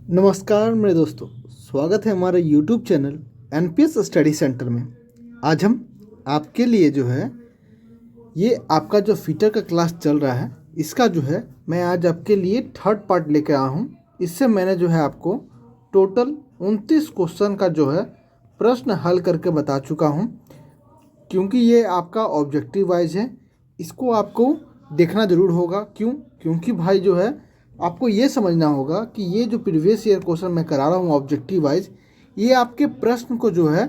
नमस्कार मेरे दोस्तों, स्वागत है हमारे YouTube channel NPS study centre में। आज हम आपके लिए जो है ये आपका जो फीटर का क्लास चल रहा है, इसका जो है मैं आज आपके लिए थर्ड पार्ट लेकर आया हूँ। इससे मैंने जो है आपको टोटल 29 क्वेश्चन का जो है प्रश्न हल करके बता चुका हूँ। क्योंकि ये आपका ऑब्जेक्टिव वाइज है, इसको आपको देखना ज़रूर होगा। क्योंकि भाई जो है आपको ये समझना होगा कि ये जो प्रीवियस ईयर क्वेश्चन मैं करा रहा हूँ ऑब्जेक्टिव वाइज, ये आपके प्रश्न को जो है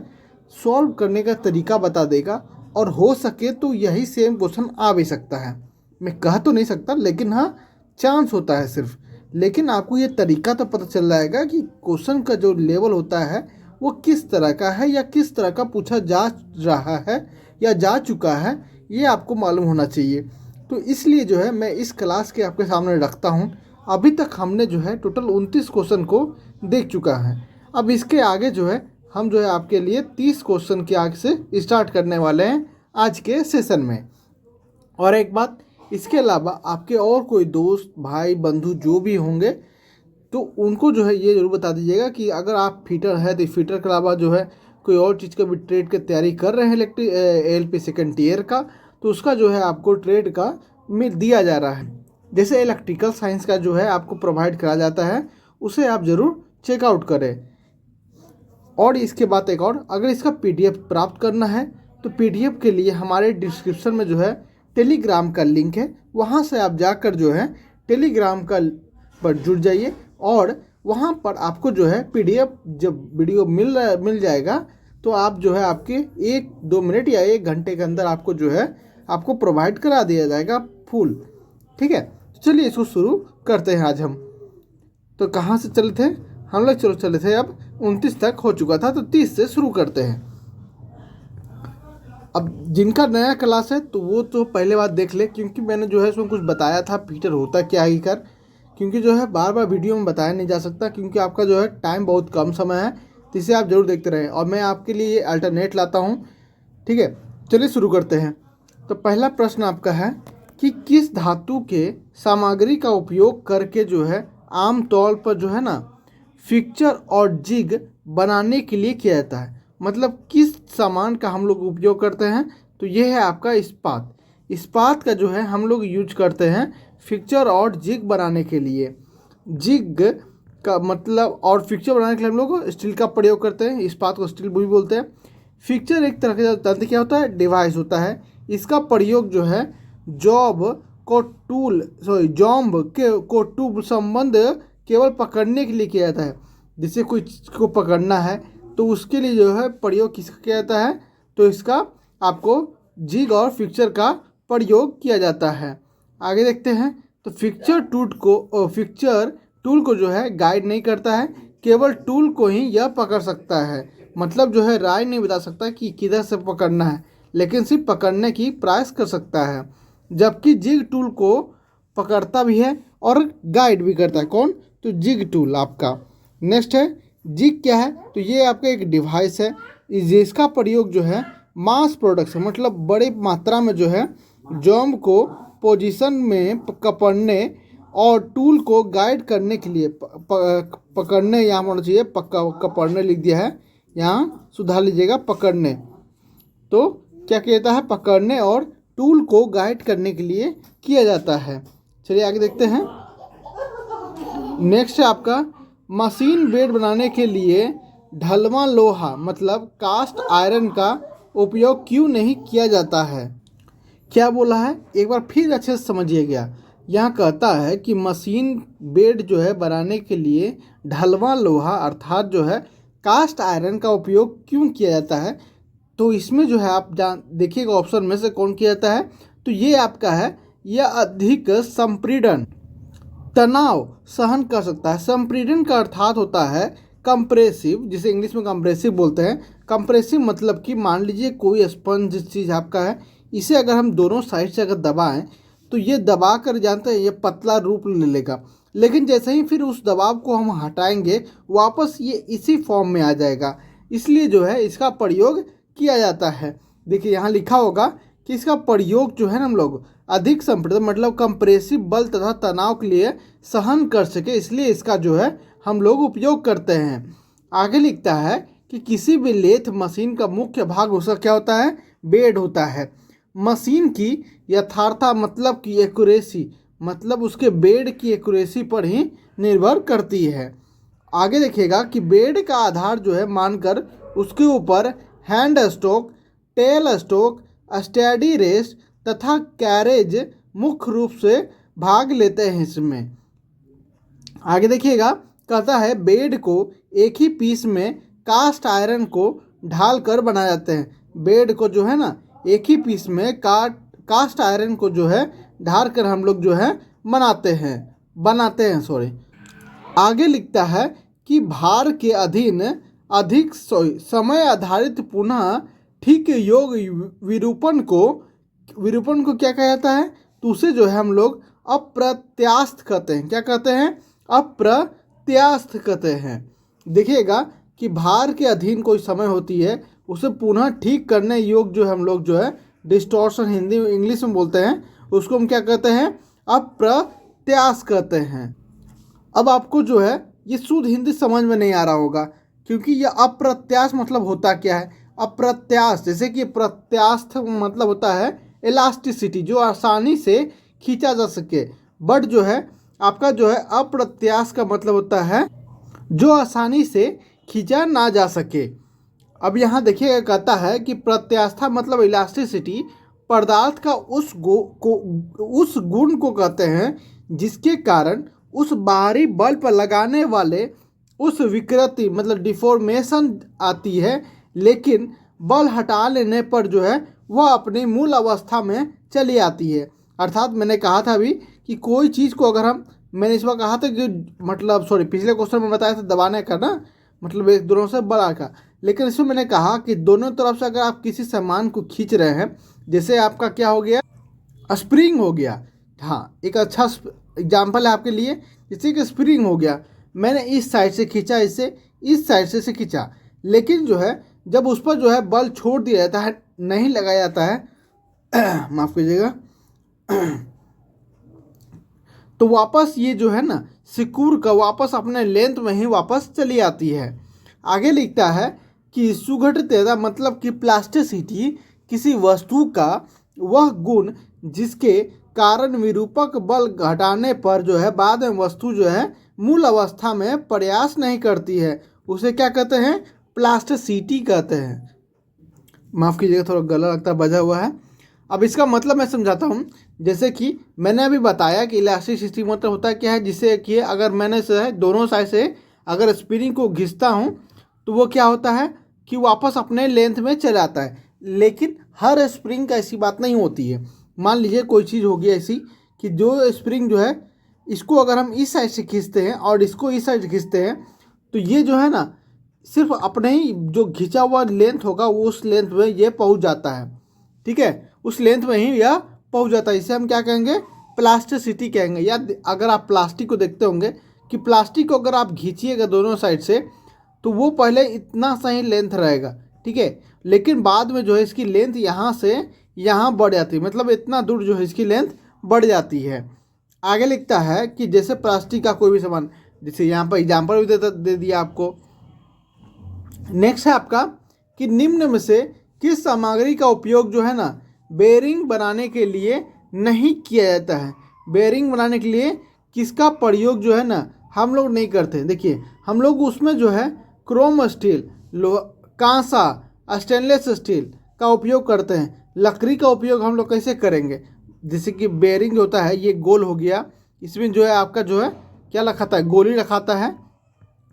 सॉल्व करने का तरीका बता देगा। और हो सके तो यही सेम क्वेश्चन आ भी सकता है, मैं कह तो नहीं सकता, लेकिन हाँ चांस होता है सिर्फ। लेकिन आपको ये तरीका तो पता चल जाएगा कि क्वेश्चन का जो लेवल होता है वो किस तरह का है या किस तरह का पूछा जा रहा है या जा चुका है, ये आपको मालूम होना चाहिए। तो इसलिए जो है मैं इस क्लास के आपके सामने रखता हूँ। अभी तक हमने जो है टोटल 29 क्वेश्चन को देख चुका है। अब इसके आगे जो है हम जो है आपके लिए 30 क्वेश्चन के आगे से स्टार्ट करने वाले हैं आज के सेशन में। और एक बात, इसके अलावा आपके और कोई दोस्त भाई बंधु जो भी होंगे तो उनको जो है ये ज़रूर बता दीजिएगा कि अगर आप फिटर है तो फिटर के अलावा जो है कोई और चीज़ का भी ट्रेड की तैयारी कर रहे हैं एलपी सेकेंड ईयर का, तो उसका जो है आपको ट्रेड का मिल दिया जा रहा है। जैसे इलेक्ट्रिकल साइंस का जो है आपको प्रोवाइड करा जाता है, उसे आप ज़रूर चेकआउट करें। और इसके बाद एक और, अगर इसका पीडीएफ प्राप्त करना है तो पीडीएफ के लिए हमारे डिस्क्रिप्शन में जो है टेलीग्राम का लिंक है, वहाँ से आप जाकर जो है टेलीग्राम का पर जुड़ जाइए। और वहाँ पर आपको जो है पीडीएफ जब वीडियो मिल जाएगा तो आप जो है आपके 1-2 मिनट या 1 घंटे के अंदर आपको जो है आपको प्रोवाइड करा दिया जाएगा फुल। ठीक है, चलिए इसको शुरू करते हैं। आज हम तो कहाँ से चले थे, हम लोग चले थे अब 29 तक हो चुका था, तो 30 से शुरू करते हैं। अब जिनका नया क्लास है तो वो तो पहले बात देख ले, क्योंकि मैंने जो है उसमें कुछ बताया था फीटर होता क्या ही कर। क्योंकि जो है बार बार वीडियो में बताया नहीं जा सकता, क्योंकि आपका जो है टाइम बहुत कम समय है, तो इसे आप ज़रूर देखते रहें। और मैं आपके लिए ये अल्टरनेट लाता हूँ। ठीक है, चलिए शुरू करते हैं। तो पहला प्रश्न आपका है कि किस धातु के सामग्री का उपयोग करके जो है आम तौर पर जो है ना फिक्चर और जिग बनाने के लिए किया जाता है। मतलब किस सामान का हम लोग उपयोग करते हैं, तो ये है आपका इस्पात। इस्पात का जो है हम लोग यूज करते हैं फिक्चर और जिग बनाने के लिए। जिग का मतलब और फिक्चर बनाने के लिए हम लोग स्टील का प्रयोग करते हैं, इस्पात को स्टील भी बोलते हैं। फिक्चर एक तरह का तंत्र क्या होता है, डिवाइस होता है। इसका प्रयोग जो है जॉब को टूल संबंध केवल पकड़ने के लिए किया जाता है। जैसे कोई चीज़ को पकड़ना है तो उसके लिए जो है प्रयोग किसका किया जाता है, तो इसका आपको जिग और फिक्चर का प्रयोग किया जाता है। आगे देखते हैं। तो फिक्चर टूल को जो है गाइड नहीं करता है, केवल टूल को ही यह पकड़ सकता है। मतलब जो है राय नहीं बता सकता कि किधर से पकड़ना है, लेकिन सिर्फ पकड़ने की प्रयास कर सकता है। जबकि जिग टूल को पकड़ता भी है और गाइड भी करता है। कौन, तो जिग टूल आपका। नेक्स्ट है जिग क्या है, तो ये आपका एक डिवाइस है जिसका प्रयोग जो है मास प्रोडक्शन मतलब बड़ी मात्रा में जो है जॉम्ब को पोजीशन में पकड़ने और टूल को गाइड करने के लिए पकड़ने यहाँ होना चाहिए, पकड़ने लिख दिया है, यहाँ सुधार लीजिएगा पकड़ने। तो क्या कहता है, पकड़ने और टूल को गाइड करने के लिए किया जाता है। चलिए आगे देखते हैं। नेक्स्ट है आपका मशीन बेड बनाने के लिए ढलवां लोहा मतलब कास्ट आयरन का उपयोग क्यों नहीं किया जाता है। क्या बोला है, एक बार फिर अच्छे से समझिएगा। यहाँ कहता है कि मशीन बेड जो है बनाने के लिए ढलवां लोहा अर्थात जो है कास्ट आयरन का उपयोग क्यों किया जाता है। तो इसमें जो है आप देखिएगा ऑप्शन में से कौन किया जाता है, तो ये आपका है, यह अधिक संपीड़न तनाव सहन कर सकता है। संपीड़न का अर्थात होता है कंप्रेसिव, जिसे इंग्लिश में कंप्रेसिव बोलते हैं। कंप्रेसिव मतलब कि मान लीजिए कोई स्पंज चीज़ आपका है, इसे अगर हम दोनों साइड से अगर दबाएं तो ये दबा कर जानते हैं ये पतला रूप ले लेगा, लेकिन जैसे ही फिर उस दबाव को हम हटाएंगे वापस ये इसी फॉर्म में आ जाएगा। इसलिए जो है इसका प्रयोग किया जाता है। देखिए यहाँ लिखा होगा कि इसका प्रयोग जो है ना हम लोग अधिक संपीड़ित मतलब कंप्रेसिव बल तथा तनाव के लिए सहन कर सके, इसलिए इसका जो है हम लोग उपयोग करते हैं। आगे लिखता है कि किसी भी लेथ मशीन का मुख्य भाग उसका क्या होता है, बेड होता है। मशीन की यथार्थता मतलब की एक्यूरेसी, मतलब उसके बेड की एक्यूरेसी पर ही निर्भर करती है। आगे देखिएगा कि बेड का आधार जो है मानकर उसके ऊपर hand stock, tell stock, study rest तथा कैरेज मुख्य रूप से भाग लेते हैं इसमें। आगे देखिएगा, कहता है बेड को एक ही पीस में कास्ट आयरन को ढाल कर बनाए जाते हैं। बेड को जो है ना एक ही पीस में कास्ट आयरन को जो है ढाल कर हम लोग जो है बनाते हैं सॉरी। आगे लिखता है कि भार के अधीन अधिक समय आधारित पुनः ठीक योग विरूपण को क्या कहा जाता है, तो उसे जो है हम लोग अप्रत्यास्थ कहते हैं। क्या कहते हैं, अप्रत्यास्थ कहते हैं। देखिएगा कि भार के अधीन कोई समय होती है उसे पुनः ठीक करने योग्य जो हम लोग जो है डिस्टॉर्शन हिंदी इंग्लिश में बोलते हैं, उसको हम क्या कहते हैं, अप्रत्यास्थ कहते हैं। अब आपको जो है ये शुद्ध हिंदी समझ में नहीं आ रहा होगा, क्योंकि यह अप्रत्यास्थ मतलब होता क्या है। अप्रत्यास्थ जैसे कि प्रत्यास्थ मतलब होता है इलास्टिसिटी, जो आसानी से खींचा जा सके, बट जो है आपका जो है अप्रत्यास्थ का मतलब होता है जो आसानी से खींचा ना जा सके। अब यहाँ देखिएगा, कहता है कि प्रत्यास्था मतलब इलास्टिसिटी पदार्थ का उस गुण को कहते हैं जिसके कारण उस बाहरी बल पर लगाने वाले उस विकृति मतलब डिफॉर्मेशन आती है, लेकिन बल हटा लेने पर जो है वह अपनी मूल अवस्था में चली आती है। अर्थात मैंने कहा था अभी कि कोई चीज़ को अगर मैंने इस बार कहा था कि मतलब सॉरी पिछले क्वेश्चन में बताया था दबाने का ना, मतलब एक दोनों से बड़ा का, लेकिन इसमें मैंने कहा कि दोनों तरफ से अगर आप किसी सामान को खींच रहे हैं, जैसे आपका क्या हो गया, स्प्रिंग हो गया। हाँ, एक अच्छा एग्जाम्पल है आपके लिए, जैसे कि स्प्रिंग हो गया, मैंने इस साइड से खींचा, इसे इस साइड से खींचा, लेकिन जो है जब उस पर जो है बल छोड़ दिया जाता है, नहीं लगाया जाता है माफ़ कीजिएगा, तो वापस ये जो है ना सिक्योर का वापस अपने लेंथ में ही वापस चली आती है। आगे लिखता है कि सुघटितता मतलब कि प्लास्टिसिटी किसी वस्तु का वह गुण जिसके कारण विरूपक बल घटाने पर जो है बाद में वस्तु जो है मूल अवस्था में प्रयास नहीं करती है, उसे क्या कहते हैं, प्लास्टिसिटी कहते हैं। माफ़ कीजिएगा, थोड़ा गला लगता बजा हुआ है। अब इसका मतलब मैं समझाता हूँ। जैसे कि मैंने अभी बताया कि इलास्टिसिटी मतलब होता है क्या है, जिससे कि अगर मैंने से है दोनों साइड से अगर स्प्रिंग को घिसता हूँ तो वो क्या होता है कि वापस अपने लेंथ में चला आता है। लेकिन हर स्प्रिंग का ऐसी बात नहीं होती है। मान लीजिए कोई चीज़ होगी ऐसी कि जो स्प्रिंग जो है इसको अगर हम इस साइड से खींचते हैं और इसको इस साइड से खींचते हैं, तो ये जो है ना सिर्फ अपने ही जो खींचा हुआ लेंथ होगा वो उस लेंथ में ये पहुंच जाता है। ठीक है, उस लेंथ में ही यह पहुंच जाता है। इसे हम क्या कहेंगे, प्लास्टिसिटी कहेंगे। या अगर आप प्लास्टिक को देखते होंगे कि प्लास्टिक को अगर आप खींचिएगा दोनों साइड से तो वो पहले इतना सा ही लेंथ रहेगा, ठीक है, लेकिन बाद में जो है इसकी लेंथ यहाँ से यहाँ बढ़ जाती है, मतलब इतना दूर जो है इसकी लेंथ बढ़ जाती है। आगे लिखता है कि जैसे प्लास्टिक का कोई भी सामान, जैसे यहाँ पर एग्जाम्पल भी दे दिया आपको। नेक्स्ट है आपका कि निम्न में से किस सामग्री का उपयोग जो है ना बेरिंग बनाने के लिए नहीं किया जाता है। बेरिंग बनाने के लिए किसका प्रयोग जो है ना हम लोग नहीं करते। देखिए हम लोग उसमें जो है क्रोम स्टील, लोहा, कांसा, स्टेनलेस स्टील का उपयोग करते हैं। लकड़ी का उपयोग हम लोग कैसे करेंगे, जैसे कि बेरिंग होता है ये गोल हो गया, इसमें जो है आपका जो है क्या रखाता है, गोली रखाता है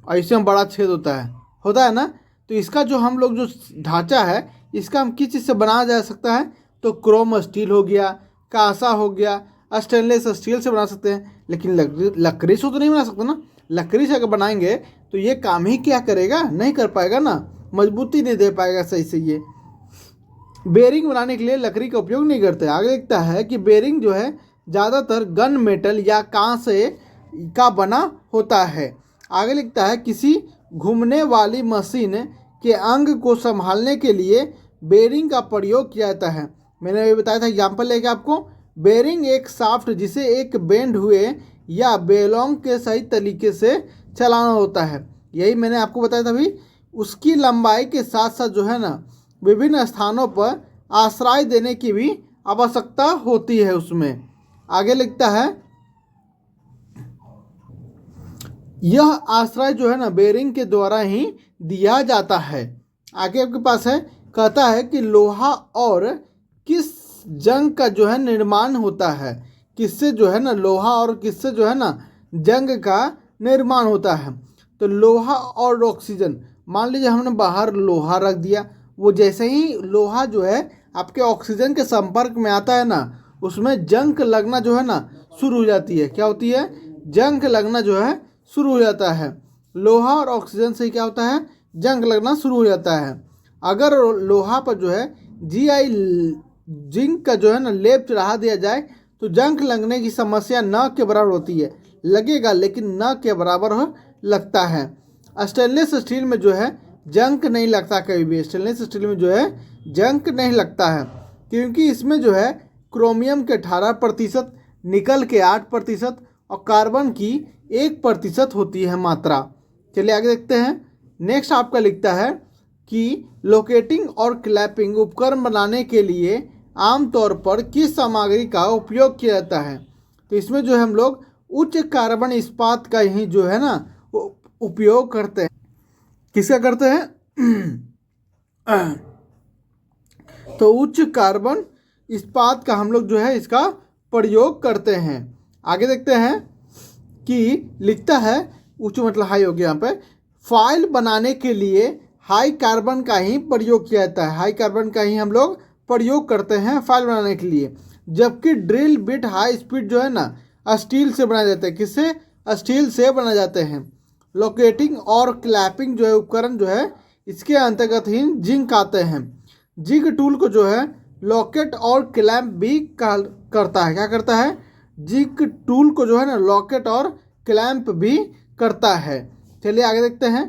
और इसमें बड़ा छेद होता है ना। तो इसका जो हम लोग जो ढांचा है इसका हम किस चीज़ से बनाया जा सकता है, तो क्रोम स्टील हो गया, कांसा हो गया, स्टेनलेस स्टील से बना सकते हैं। लेकिन लकड़ी से तो नहीं बना सकते ना। लकड़ी से अगर बनाएंगे तो ये काम ही क्या करेगा, नहीं कर पाएगा ना, मजबूती नहीं दे पाएगा सही से। ये बेरिंग बनाने के लिए लकड़ी का उपयोग नहीं करते। आगे लिखता है कि बेरिंग जो है ज़्यादातर गन मेटल या कांसे का बना होता है। आगे लिखता है किसी घूमने वाली मशीन के अंग को संभालने के लिए बेरिंग का प्रयोग किया जाता है। मैंने अभी बताया था एग्जाम्पल लेके आपको। बेरिंग एक शाफ्ट जिसे एक बेंड हुए या बेलोंग के सही तरीके से चलाना होता है। यही मैंने आपको बताया था अभी। उसकी लंबाई के साथ साथ जो है ना विभिन्न स्थानों पर आश्रय देने की भी आवश्यकता होती है उसमें। आगे लिखता है यह आश्रय जो है ना बेरिंग के द्वारा ही दिया जाता है। आगे आपके पास है, कहता है कि लोहा और किस जंग का जो है निर्माण होता है। किससे जो है ना लोहा और किससे जो है ना जंग का निर्माण होता है। तो लोहा और ऑक्सीजन, मान लीजिए हमने बाहर लोहा रख दिया, वो जैसे ही लोहा जो है आपके ऑक्सीजन के संपर्क में आता है ना, उसमें जंग लगना जो है ना शुरू हो जाती है। क्या होती है? जंग लगना जो है शुरू हो जाता है। लोहा और ऑक्सीजन से क्या होता है? जंग लगना शुरू हो जाता है। अगर लोहा पर जो है जीआई जिंक का जो है ना लेप चढ़ा दिया जाए तो जंग लगने की समस्या न के बराबर होती है। लगेगा लेकिन न के बराबर लगता है। स्टेनलेस स्टील में जो है जंग नहीं लगता कभी भी। स्टेनलेस स्टील में जो है जंग नहीं लगता है, क्योंकि इसमें जो है क्रोमियम के 18%, निकल के 8% और कार्बन की 1% होती है मात्रा। चलिए आगे देखते हैं। नेक्स्ट आपका लिखता है कि लोकेटिंग और क्लैपिंग उपकरण बनाने के लिए आमतौर पर किस सामग्री का उपयोग किया जाता है। तो इसमें जो है हम लोग उच्च कार्बन इस्पात का ही जो है ना उपयोग करते हैं। किसका करते हैं? तो उच्च कार्बन इस्पात का हम लोग जो है इसका प्रयोग करते हैं। आगे देखते हैं कि लिखता है उच्च मतलब हाई हो गया यहाँ पे। फाइल बनाने के लिए हाई कार्बन का ही प्रयोग किया जाता है। हाई कार्बन का ही हम लोग प्रयोग करते हैं फाइल बनाने के लिए। जबकि ड्रिल बिट हाई स्पीड जो है ना स्टील से बनाए जाते हैं। किससे? स्टील से बनाए जाते हैं। लोकेटिंग और क्लैपिंग जो है उपकरण जो है इसके अंतर्गत ही जिंक आते हैं। जिग टूल को जो है लॉकेट और क्लैंप भी करता है। क्या करता है? जिग टूल को जो है ना लॉकेट और क्लैंप भी करता है। चलिए आगे देखते हैं।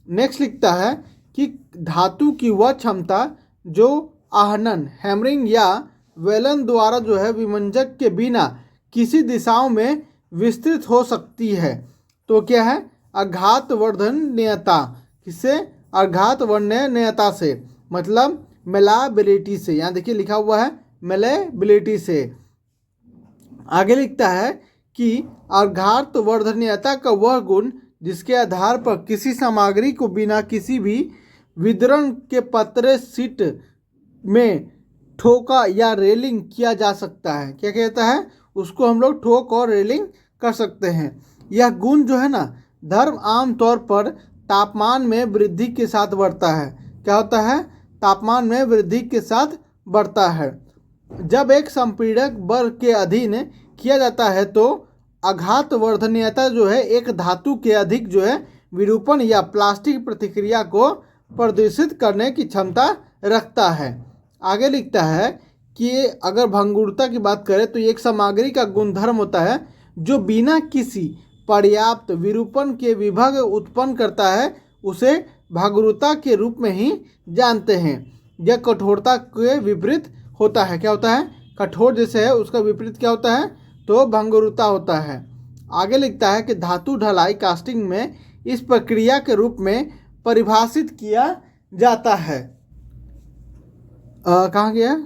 नेक्स्ट लिखता है कि धातु की वह क्षमता जो आहनन, हैमरिंग या वेलन द्वारा जो है विमंजक के बिना किसी दिशाओं में विस्तृत हो सकती है। तो क्या है? आघातवर्धनीयता। किससे? आघातवर्धनीयता से, मतलब मेलाबिलिटी से। यहाँ देखिए लिखा हुआ है मेलेबिलिटी से। आगे लिखता है कि आघातवर्धनीयता का वह गुण जिसके आधार पर किसी सामग्री को बिना किसी भी विदरण के पतरे सीट में ठोका या रेलिंग किया जा सकता है। क्या कहता है? उसको हम लोग ठोक और रेलिंग कर सकते हैं। यह गुण जो है ना धर्म आमतौर पर तापमान में वृद्धि के साथ बढ़ता है। क्या होता है? तापमान में वृद्धि के साथ बढ़ता है। जब एक संपीड़क बल के अधीन किया जाता है तो आघातवर्धनीयता जो है एक धातु के अधिक जो है विरूपण या प्लास्टिक प्रतिक्रिया को प्रदर्शित करने की क्षमता रखता है। आगे लिखता है कि अगर भंगुरता की बात करें तो एक सामग्री का गुणधर्म होता है जो बिना किसी पर्याप्त विरूपण के विभव उत्पन्न करता है, उसे भंगुरता के रूप में ही जानते हैं। यह कठोरता के विपरीत होता है। क्या होता है? कठोर जैसे है उसका विपरीत क्या होता है? तो भंगुरता होता है। आगे लिखता है कि धातु ढलाई कास्टिंग में इस प्रक्रिया के रूप में परिभाषित किया जाता है। कहाँ गया?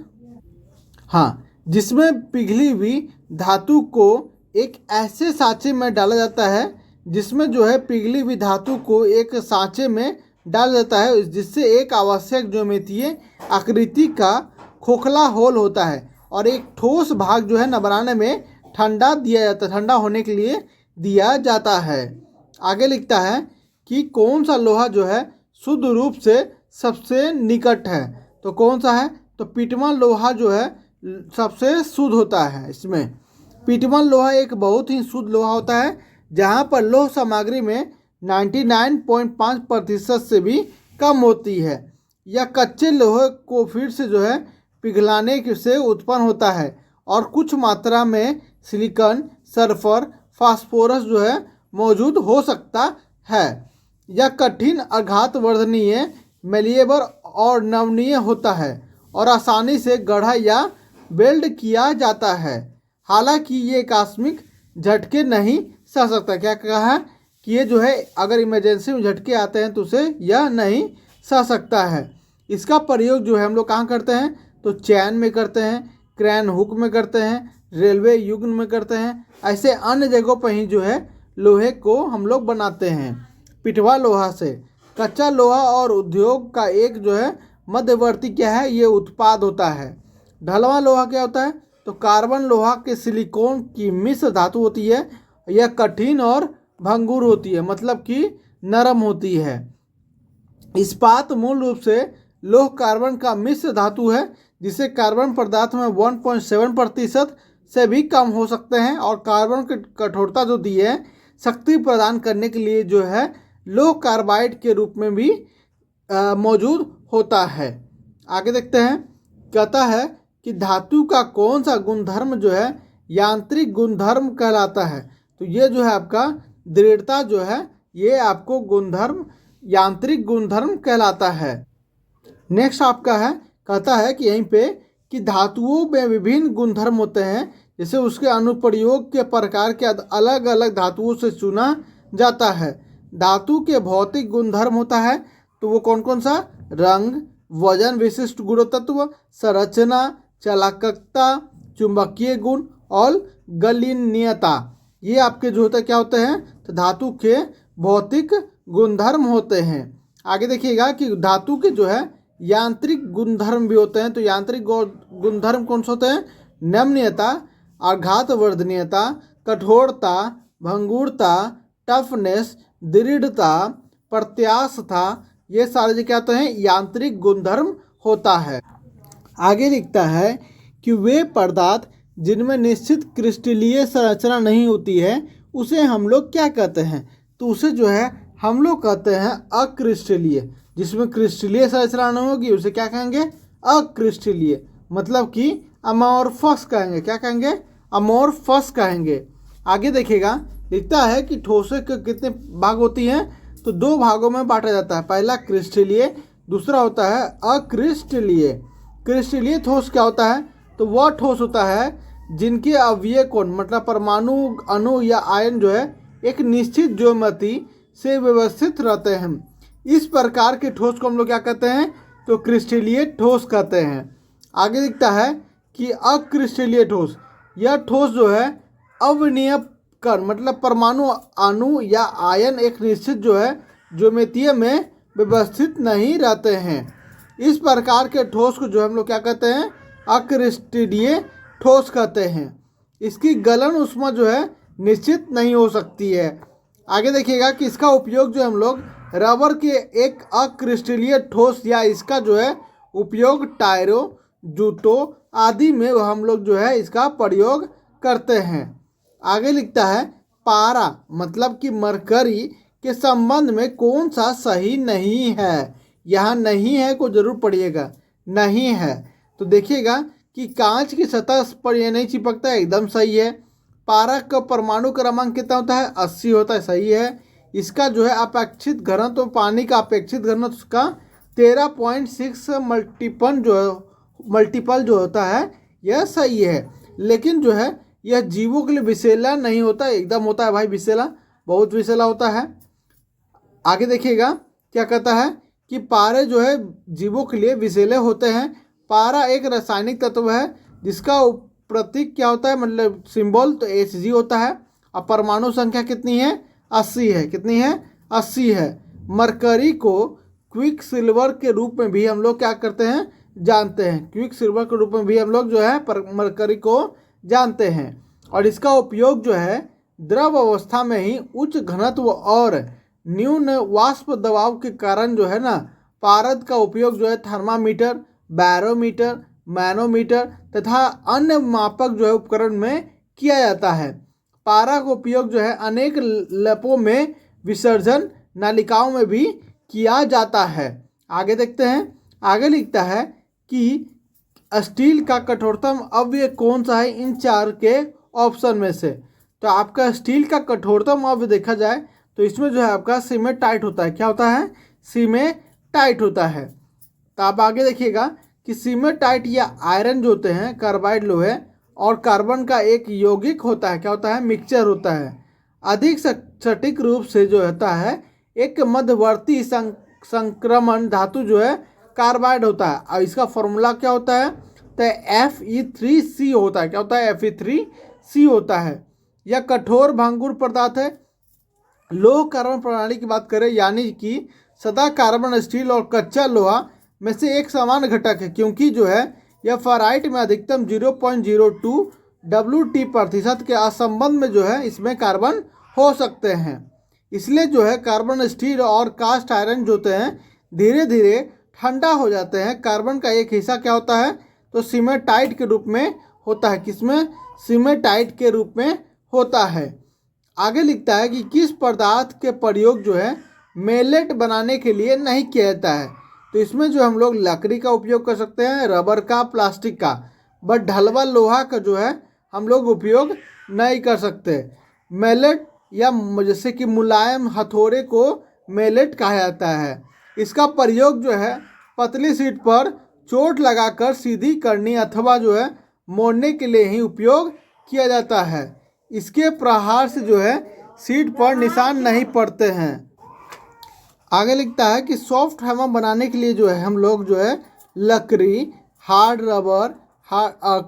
हाँ, जिसमें पिघली हुई धातु को एक ऐसे सांचे में डाला जाता है, जिसमें जो है पिघली हुई धातु को एक सांचे में डाल देता है, जिससे एक आवश्यक ज्यामितीय आकृति का खोखला होल होता है और एक ठोस भाग जो है न बनाने में ठंडा दिया जाता है, ठंडा होने के लिए दिया जाता है। आगे लिखता है कि कौन सा लोहा जो है शुद्ध रूप से सबसे निकट है। तो कौन सा है? तो पिटमन लोहा जो है सबसे शुद्ध होता है। इसमें पिटमन लोहा एक बहुत ही शुद्ध लोहा होता है, जहाँ पर लौह सामग्री में 99.5% से भी कम होती है। यह कच्चे लोहे को फिर से जो है पिघलाने से उत्पन्न होता है और कुछ मात्रा में सिलिकॉन, सल्फर, फास्फोरस जो है मौजूद हो सकता है। यह कठिन, आघातवर्धनीय, मेलिएबल और नमनीय होता है और आसानी से गढ़ा या वेल्ड किया जाता है। हालांकि ये आकस्मिक झटके नहीं सह सकता। क्या कहा है? कि ये जो है अगर इमरजेंसी में झटके आते हैं तो उसे यह नहीं सह सकता है। इसका प्रयोग जो है हम लोग कहाँ करते हैं, तो चैन में करते हैं, क्रैन हुक में करते हैं, रेलवे युग्म में करते हैं, ऐसे अन्य जगहों पर ही जो है लोहे को हम लोग बनाते हैं। पिटवा लोहा से कच्चा लोहा और उद्योग का एक जो है मध्यवर्ती क्या है, ये उत्पाद होता है। ढलवा लोहा क्या होता है, तो कार्बन लोहा के सिलिकॉन की मिश्र धातु होती है। यह कठिन और भंगुर होती है, मतलब कि नरम होती है। इस्पात मूल रूप से लोह कार्बन का मिश्र धातु है, जिसे कार्बन पदार्थ में 1.7% से भी कम हो सकते हैं और कार्बन की कठोरता जो दी है शक्ति प्रदान करने के लिए जो है लोह कार्बाइड के रूप में भी मौजूद होता है। आगे देखते हैं, कहता है कि धातु का कौन सा गुणधर्म जो है यांत्रिक गुणधर्म कहलाता है। तो ये जो है आपका दृढ़ता जो है ये आपको गुणधर्म यांत्रिक गुणधर्म कहलाता है। नेक्स्ट आपका है, कहता है कि यहीं पे कि धातुओं में विभिन्न गुणधर्म होते हैं, जैसे उसके अनुप्रयोग के प्रकार के अलग अलग धातुओं से चुना जाता है। धातु के भौतिक गुणधर्म होता है, तो वो कौन कौन सा, रंग, वजन, विशिष्ट गुणतत्व, संरचना, चालकता, चुंबकीय गुण और गलनीयता, ये आपके जो होते हैं क्या होते हैं, तो धातु के भौतिक गुणधर्म होते हैं। आगे देखिएगा कि धातु के जो है यांत्रिक गुणधर्म भी होते हैं। तो यांत्रिक गुणधर्म कौन से होते हैं, नम्यता, आघातवर्धनीयता, कठोरता, भंगुरता, टफनेस, दृढ़ता, प्रत्यास्थता, ये सारे जो क्या होते हैं यांत्रिक गुणधर्म होता है। आगे लिखता है कि वे पदार्थ जिनमें निश्चित क्रिस्टलीय संरचना नहीं होती है उसे हम लोग क्या कहते हैं, तो उसे जो है हम लोग कहते हैं अक्रिस्टलीय। जिसमें क्रिस्टलीय संरचना नहीं होगी उसे क्या कहेंगे, अक्रिस्टलीय, मतलब कि अमॉर्फस कहेंगे। क्या कहेंगे, अमॉर्फस कहेंगे। आगे देखिएगा, लिखता है कि ठोसों के कितने भाग होती हैं, तो 2 भागों में बांटा जाता है। पहला क्रिस्टलीय, दूसरा होता है अक्रिस्टलीय। क्रिस्टलीय ठोस क्या होता है, तो वह ठोस होता है जिनके अवयव कोण मतलब परमाणु, अणु या आयन जो है एक निश्चित ज्योमेट्री से व्यवस्थित रहते हैं। इस प्रकार के ठोस को हम लोग क्या कहते हैं, तो क्रिस्टलीय ठोस कहते हैं। आगे दिखता है कि अक्रिस्टलीय ठोस, यह ठोस जो है अवयवीय कण मतलब परमाणु, अणु या आयन एक निश्चित जो है ज्योमेट्री में व्यवस्थित नहीं रहते हैं। इस प्रकार के ठोस को जो हम लोग क्या कहते हैं, अक्रिस्टलीय ठोस कहते हैं। इसकी गलन ऊष्मा जो है निश्चित नहीं हो सकती है। आगे देखिएगा कि इसका उपयोग जो हम लोग रबर के एक अक्रिस्टलीय ठोस या इसका जो है उपयोग टायरों, जूतों आदि में हम लोग जो है इसका प्रयोग करते हैं। आगे लिखता है पारा मतलब कि मरकरी के संबंध में कौन सा सही नहीं है। यहाँ नहीं है को जरूर पढ़िएगा, नहीं है तो देखिएगा कि कांच की सतह पर यह नहीं चिपकता है, एकदम सही है। पारा का परमाणु क्रमांक कितना होता है, 80 होता है, सही है। इसका जो है अपेक्षित घनत्व, तो पानी का अपेक्षित घनत्व उसका 13.6 मल्टीपल जो होता है यह सही है। लेकिन जो है यह जीवों के लिए विषैला नहीं होता, एकदम होता है भाई विषैला, बहुत विषैला होता है। आगे देखिएगा क्या कहता है कि पारे जो है जीवों के लिए विषैले होते हैं। पारा एक रासायनिक तत्व है जिसका प्रतीक क्या होता है, मतलब सिंबल तो Hg होता है। अब परमाणु संख्या कितनी है, 80 है। कितनी है, 80 है। मरकरी को क्विक सिल्वर के रूप में भी हम लोग क्या करते हैं, जानते हैं। क्विक सिल्वर के रूप में भी हम लोग जो है मरकरी को जानते हैं। और इसका उपयोग जो है द्रव अवस्था में ही उच्च घनत्व और न्यून वाष्प दबाव के कारण जो है ना, पारद का उपयोग जो है थर्मामीटर, बैरोमीटर, मैनोमीटर तथा अन्य मापक जो है उपकरण में किया जाता है। पारा का उपयोग जो है अनेक लपों में विसर्जन नलिकाओं में भी किया जाता है। आगे देखते हैं, आगे लिखता है कि स्टील का कठोरतम अवयव कौन सा है इन 4 के ऑप्शन में से। तो आपका स्टील का कठोरतम अवयव देखा जाए तो इसमें जो है आपका सीमेटाइट होता है। क्या होता है, सीमेटाइट होता है। तो आप आगे देखिएगा कि सीमेटाइट या आयरन जो होते हैं कार्बाइड लोहे और कार्बन का एक यौगिक होता है। क्या होता है, मिक्सचर होता है। अधिक सटीक रूप से जो होता है एक मध्यवर्ती संक्रमण धातु जो है कार्बाइड होता है। और इसका फॉर्मूला क्या होता है, तो Fe3C होता है। क्या होता है, Fe3C होता है। यह कठोर भंगुर पदार्थ है। लोह कार्बन प्रणाली की बात करें यानी कि सदा कार्बन स्टील और कच्चा लोहा में से एक समान घटक है, क्योंकि जो है यह फेराइट में अधिकतम 0.02 WT% के असंबंध में जो है इसमें कार्बन हो सकते हैं। इसलिए जो है कार्बन स्टील और कास्ट आयरन जो होते हैं धीरे धीरे ठंडा हो जाते हैं। कार्बन का एक हिस्सा क्या होता है, तो सीमेटाइट के रूप में होता है। किसमें, सीमेटाइट के रूप में होता है। आगे लिखता है कि किस पदार्थ के प्रयोग जो है मेलेट बनाने के लिए नहीं किया जाता है। तो इसमें जो हम लोग लकड़ी का उपयोग कर सकते हैं, रबर का, प्लास्टिक का, बट ढलवा लोहा का जो है हम लोग उपयोग नहीं कर सकते। मेलेट या जैसे कि मुलायम हथौड़े को मेलेट कहा जाता है। इसका प्रयोग जो है पतली शीट पर चोट लगाकर सीधी करनी अथवा जो है मोड़ने के लिए ही उपयोग किया जाता है। इसके प्रहार से जो है शीट पर निशान नहीं पड़ते हैं। आगे लिखता है कि सॉफ्ट हैमर बनाने के लिए जो है हम लोग जो है लकड़ी, हार्ड रबर,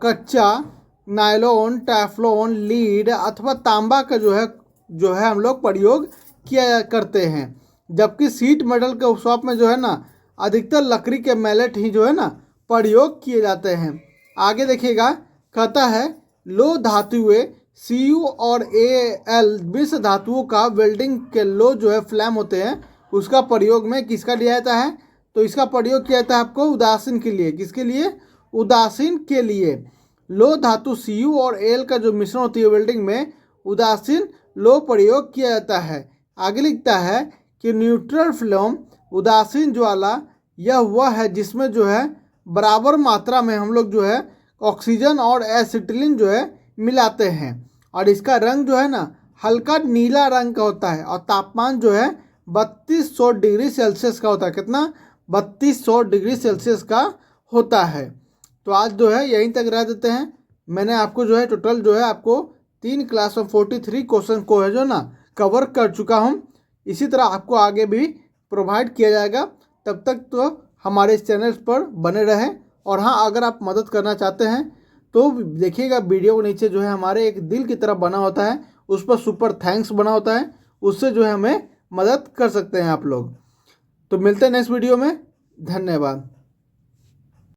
कच्चा नायलॉन, टेफ्लॉन, लीड अथवा तांबा का जो है हम लोग प्रयोग किया करते हैं। जबकि सीट मेटल के शॉप में जो है ना अधिकतर लकड़ी के मैलेट ही जो है ना प्रयोग किए जाते हैं। आगे देखिएगा, कहता है लो धातुएं Cu और Al मिश्र धातुओं का वेल्डिंग के लो जो है फ्लैम होते हैं उसका प्रयोग में किसका लिया जाता है, तो इसका प्रयोग किया जाता है आपको उदासीन के लिए। किसके लिए, उदासीन के लिए। लो धातु Cu और Al का जो मिश्रण होती है वेल्डिंग में उदासीन लो प्रयोग किया जाता है। आगे लिखता है कि न्यूट्रल फ्लेम उदासीन ज्वाला यह वह है जिसमें जो है बराबर मात्रा में हम लोग जो है ऑक्सीजन और एसिटिलीन जो है मिलाते हैं। और इसका रंग जो है ना हल्का नीला रंग का होता है और तापमान जो है 3200 डिग्री सेल्सियस का होता है। कितना, 3200 डिग्री सेल्सियस का होता है। तो आज जो है यहीं तक रह देते हैं। मैंने आपको जो है टोटल जो है आपको 3 क्लास में 43 क्वेश्चन को है जो ना कवर कर चुका हूँ। इसी तरह आपको आगे भी प्रोवाइड किया जाएगा। तब तक तो हमारे इस चैनल पर बने रहें। और हाँ, अगर आप मदद करना चाहते हैं तो देखिएगा वीडियो के नीचे जो है हमारे एक दिल की तरह बना होता है, उस पर सुपर थैंक्स बना होता है, उससे जो है हमें मदद कर सकते हैं आप लोग। तो मिलते हैं नेक्स्ट वीडियो में। धन्यवाद।